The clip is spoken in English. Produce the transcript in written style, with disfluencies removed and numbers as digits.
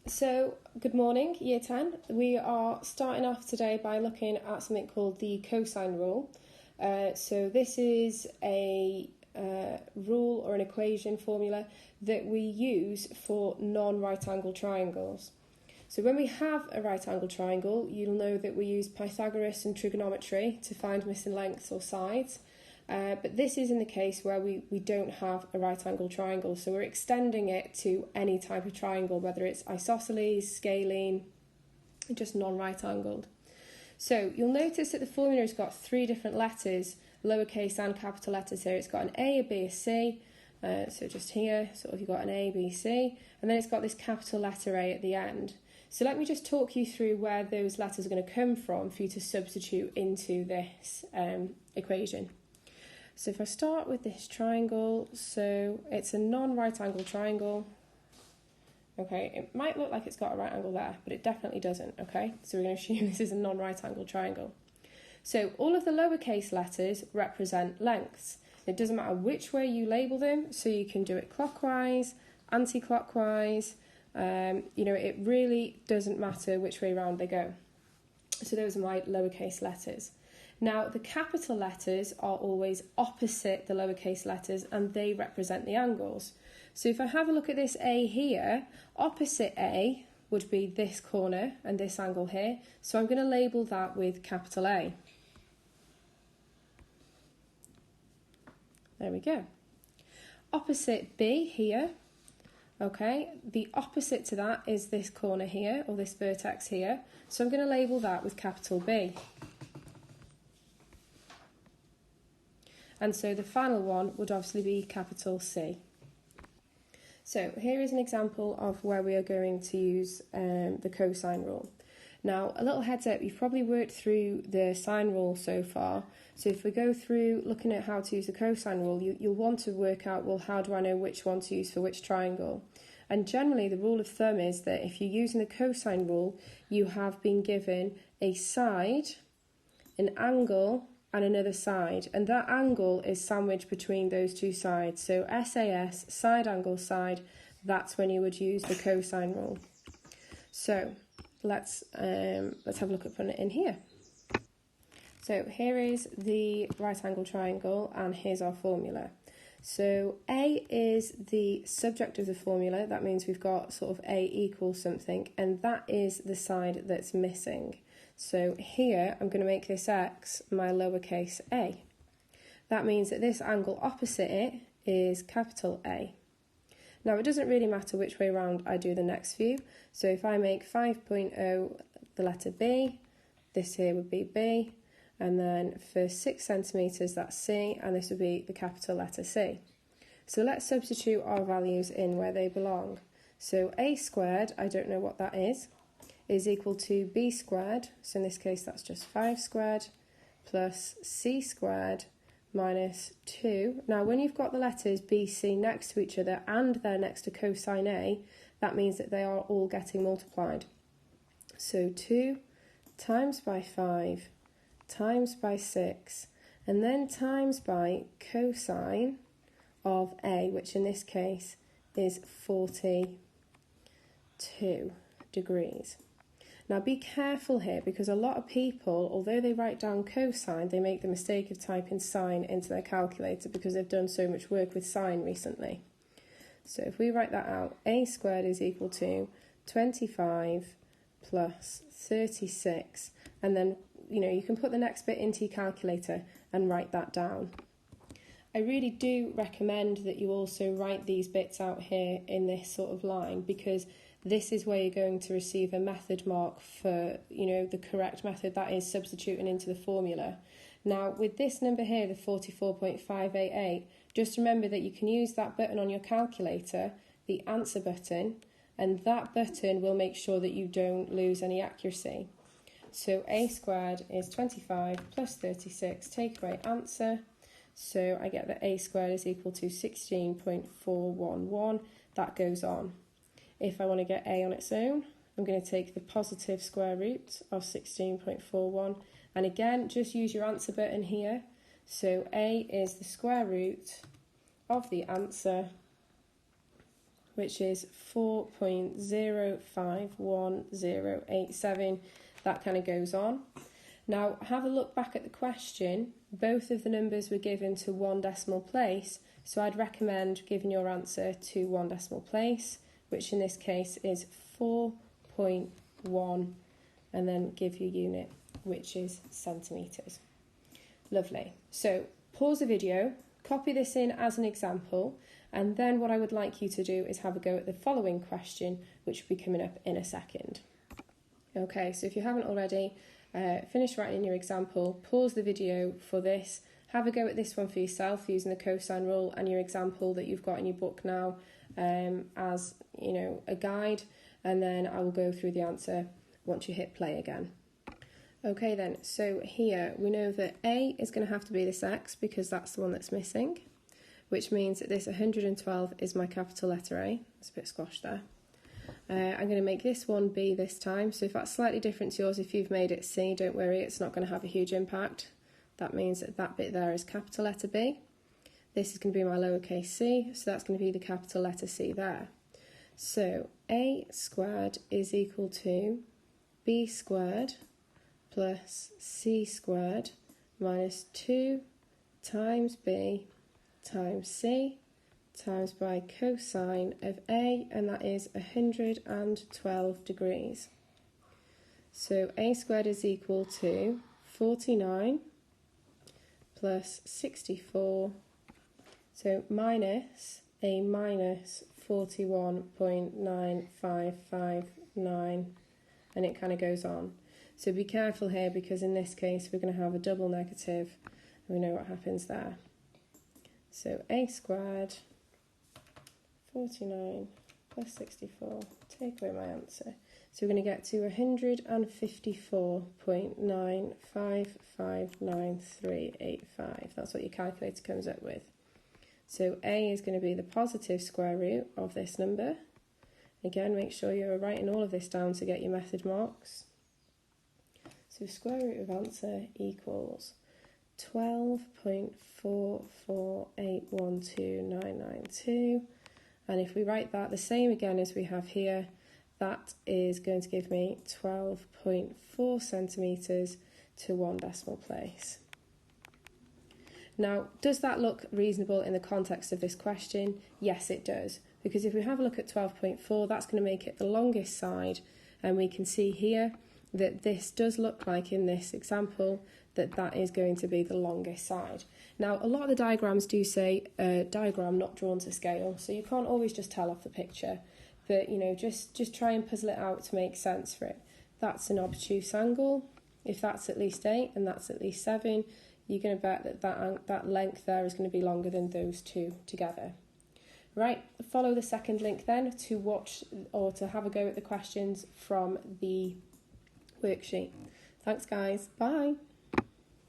So, good morning, Year 10. We are starting off today by looking at something called the cosine rule. So this is a rule or an equation formula that we use for non-right angle triangles. So when we have a right angle triangle, you'll know that we use Pythagoras and trigonometry to find missing lengths or sides. But this is in the case where we don't have a right angle triangle, so we're extending it to any type of triangle, whether it's isosceles, scalene, just non-right angled. So you'll notice that the formula has got three different letters, lowercase and capital letters here. It's got an A, a B, a C, so just here, sort of you've got an A, B, C, and then it's got this capital letter A at the end. So let me just talk you through where those letters are going to come from for you to substitute into this equation. So if I start with this triangle, so it's a non-right angle triangle. Okay, it might look like it's got a right angle there, but it definitely doesn't, okay? So we're going to assume this is a non-right angle triangle. So all of the lowercase letters represent lengths. It doesn't matter which way you label them, so you can do it clockwise, anti-clockwise, it really doesn't matter which way around they go. So those are my lowercase letters. Now, the capital letters are always opposite the lowercase letters and they represent the angles. So if I have a look at this A here, opposite A would be this corner and this angle here. So I'm going to label that with capital A. There we go. Opposite B here, okay, the opposite to that is this corner here, or this vertex here. So I'm going to label that with capital B. And so the final one would obviously be capital C. So here is an example of where we are going to use the cosine rule. Now, a little heads up, you've probably worked through the sine rule so far. So if we go through looking at how to use the cosine rule, you'll want to work out, well, how do I know which one to use for which triangle? And generally, the rule of thumb is that if you're using the cosine rule, you have been given a side, an angle, and another side, and that angle is sandwiched between those two sides. So SAS, side angle side, that's when you would use the cosine rule. So let's have a look at putting it in here. So here is the right angle triangle and here's our formula. So A is the subject of the formula, that means we've got sort of A equals something, and that is the side that's missing. So here I'm going to make this X my lowercase a. That means that this angle opposite it is capital A. Now it doesn't really matter which way around I do the next view. So if I make 5.0 the letter B, this here would be B, and then for 6 centimetres that's C, and this would be the capital letter C. So let's substitute our values in where they belong. So A squared, I don't know what that is equal to B squared, so in this case that's just 5 squared, plus C squared minus 2. Now when you've got the letters B, C next to each other and they're next to cosine A, that means that they are all getting multiplied. So 2 times by 5 times by 6, and then times by cosine of A, which in this case is 42 degrees. Now be careful here, because a lot of people, although they write down cosine, they make the mistake of typing sine into their calculator because they've done so much work with sine recently. So if we write that out, A squared is equal to 25 plus 36, and then you can put the next bit into your calculator and write that down. I really do recommend that you also write these bits out here in this sort of line, because this is where you're going to receive a method mark for, the correct method, that is substituting into the formula. Now, with this number here, the 44.588, just remember that you can use that button on your calculator, the answer button, and that button will make sure that you don't lose any accuracy. So A squared is 25 plus 36, take away answer. So I get that A squared is equal to 16.411. That goes on. If I want to get A on its own, I'm going to take the positive square root of 16.41. And again, just use your answer button here. So A is the square root of the answer which is 4.051087. That kind of goes on. Now, have a look back at the question. Both of the numbers were given to 1 decimal place, so I'd recommend giving your answer to 1 decimal place, which in this case is 4.1, and then give your unit, which is centimetres. Lovely. So pause the video, copy this in as an example, and then what I would like you to do is have a go at the following question, which will be coming up in a second. Okay, so if you haven't already, finish writing your example, pause the video for this, have a go at this one for yourself using the cosine rule and your example that you've got in your book now as a guide, and then I will go through the answer once you hit play again. Okay then, so here we know that A is going to have to be this X because that's the one that's missing, which means that this 112 is my capital letter A. It's a bit squashed there. I'm going to make this one B this time, so if that's slightly different to yours, if you've made it C, don't worry, it's not going to have a huge impact. That means that that bit there is capital letter B. This is going to be my lowercase c, so that's going to be the capital letter C there. So A squared is equal to B squared plus C squared minus 2 times B times C times by cosine of A, and that is 112 degrees. So A squared is equal to 49 plus 64, so minus a minus 41.9559, and it kind of goes on. So be careful here because in this case we're going to have a double negative, and we know what happens there. So A squared 49 plus 64, take away my answer. So we're going to get to 154.9559385. That's what your calculator comes up with. So A is going to be the positive square root of this number. Again, make sure you're writing all of this down to get your method marks. So square root of answer equals 12.4481292. And if we write that the same again as we have here, that is going to give me 12.4 centimetres to 1 decimal place. Now, does that look reasonable in the context of this question? Yes, it does. Because if we have a look at 12.4, that's going to make it the longest side. And we can see here that this does look like in this example that that is going to be the longest side. Now, a lot of the diagrams do say diagram not drawn to scale, so you can't always just tell off the picture, but just try and puzzle it out to make sense for it. That's an obtuse angle. If that's at least 8 and that's at least 7, you're going to bet that length there is going to be longer than those two together. Right, follow the second link then to watch or to have a go at the questions from the worksheet. Thanks guys, bye.